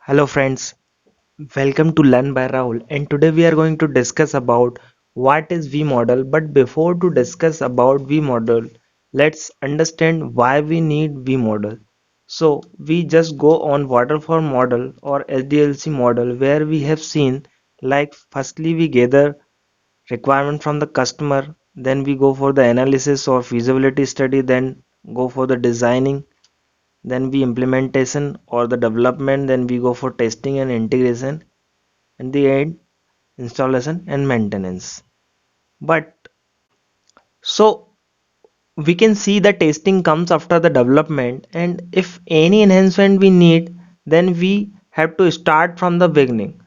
Hello friends, welcome to Learn by Rahul, and today we are going to discuss about what is V model. But before to discuss about V model, let's understand why we need V model. So we just go on waterfall model or SDLC model where we have seen, like, firstly we gather requirement from the customer, then we go for the analysis or feasibility study, then go for the designing, then we implementation or the development, then we go for testing and integration, and the end installation and maintenance. But so we can see the testing comes after the development, and if any enhancement we need, then we have to start from the beginning.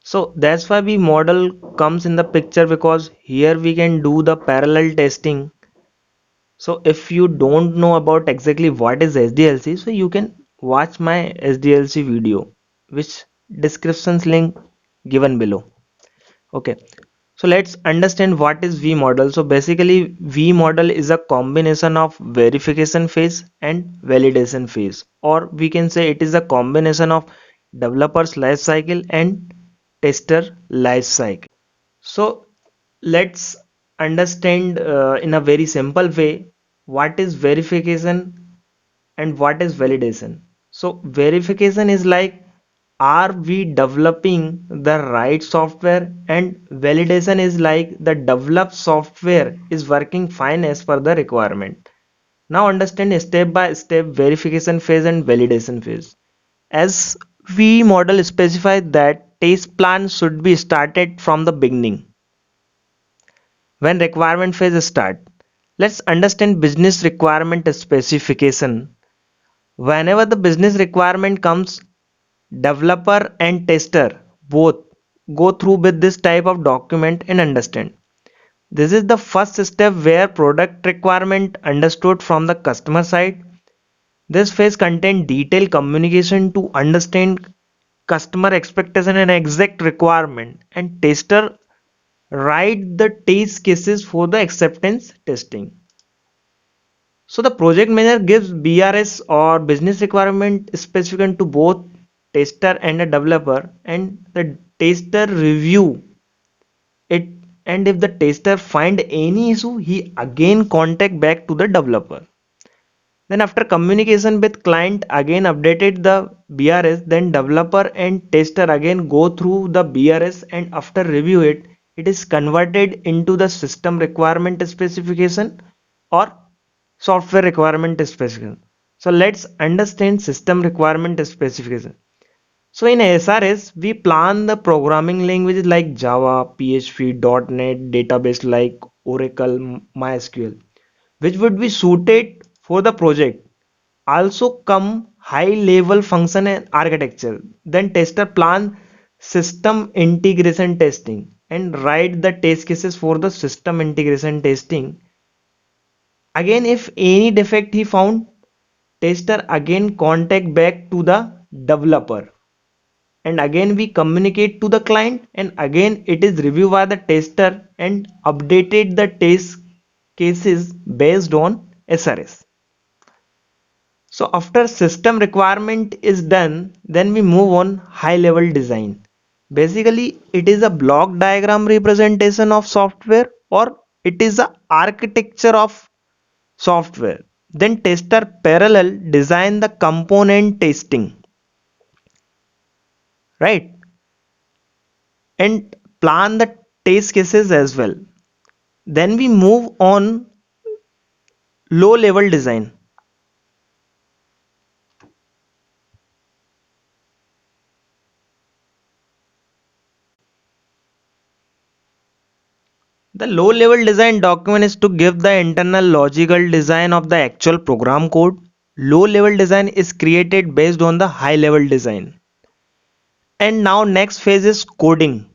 So that's why we model comes in the picture, because here we can do the parallel testing. So if you don't know about exactly what is SDLC, so you can watch my SDLC video, which descriptions link given below. Okay, so let's understand what is V model. So basically V model is a combination of verification phase and validation phase, or we can say it is a combination of developer's life cycle and tester life cycle. So let's understand in a very simple way what is verification and what is validation. So verification is like, are we developing the right software, and validation is like the developed software is working fine as per the requirement. Now understand step by step verification phase and validation phase. As we model specify that test plan should be started from the beginning when requirement phase start. Let's understand business requirement specification. Whenever the business requirement comes, developer and tester both go through with this type of document and understand. This is the first step where product requirement understood from the customer side. This phase contains detailed communication to understand customer expectation and exact requirement, and tester write the test cases for the acceptance testing. So the project manager gives BRS or business requirement specification to both tester and a developer, and the tester review it, and if the tester find any issue, he again contact back to the developer. Then after communication with client again updated the BRS, then developer and tester again go through the BRS, and after review it is converted into the system requirement specification or software requirement specification. So let's understand system requirement specification. So in SRS, we plan the programming languages like Java, PHP, .NET, database like Oracle, MySQL, which would be suited for the project. Also come high level function and architecture. Then tester plan system integration testing and write the test cases for the system integration testing. Again, if any defect he found, tester again contact back to the developer, and again we communicate to the client, and again it is reviewed by the tester and updated the test cases based on SRS. So after system requirement is done, then we move on high level design. Basically it is a block diagram representation of software, or it is a architecture of software. Then tester parallel design the component testing, right? And plan the test cases as well. Then we move on low level design. The low level design document is to give the internal logical design of the actual program code. Low level design is created based on the high level design. And now next phase is coding,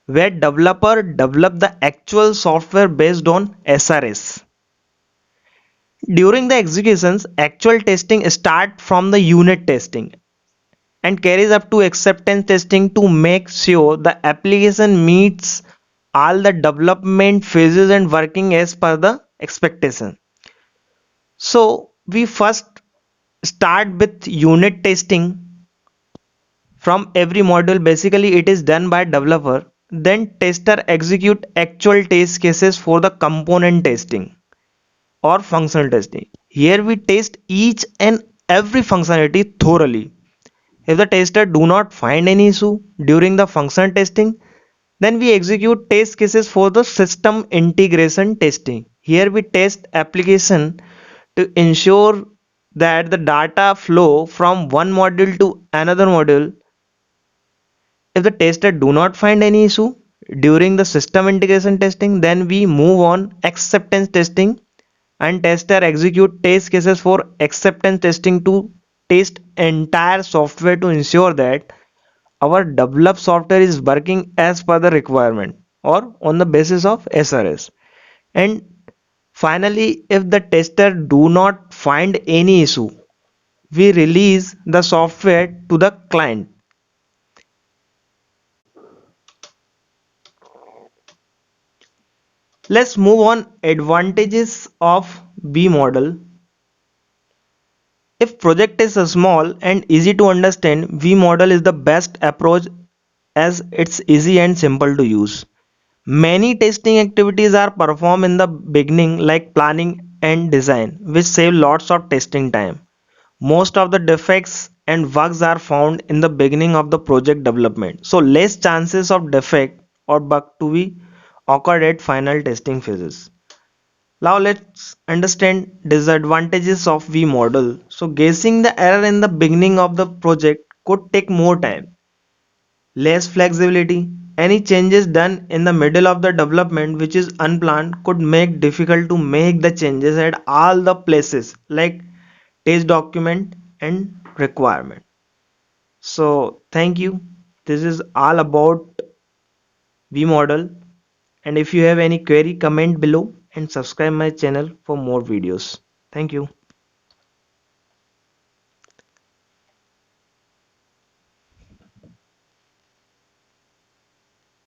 where developer develop the actual software based on SRS. During the executions, actual testing start from the unit testing and carries up to acceptance testing to make sure the application meets all the development phases and working as per the expectation. So we first start with unit testing, from every module. Basically it is done by developer. Then tester execute actual test cases for the component testing or functional testing. Here we test each and every functionality thoroughly. If the tester do not find any issue during the functional testing, then we execute test cases for the system integration testing. Here we test application to ensure that the data flow from one module to another module. If the tester do not find any issue during the system integration testing, then we move on acceptance testing, and tester execute test cases for acceptance testing to test entire software to ensure that our developed software is working as per the requirement or on the basis of SRS. And finally, if the tester do not find any issue, we release the software to the client. Let's move on advantages of V model. If project is small and easy to understand, V model is the best approach as it's easy and simple to use. Many testing activities are performed in the beginning like planning and design, which save lots of testing time. Most of the defects and bugs are found in the beginning of the project development, so less chances of defect or bug to be occurred at final testing phases. Now let's understand disadvantages of V model. So guessing the error in the beginning of the project could take more time, less flexibility. Any changes done in the middle of the development which is unplanned could make difficult to make the changes at all the places like test document and requirement. So thank you. This is all about V model, and if you have any query, comment below and subscribe my channel for more videos. Thank you.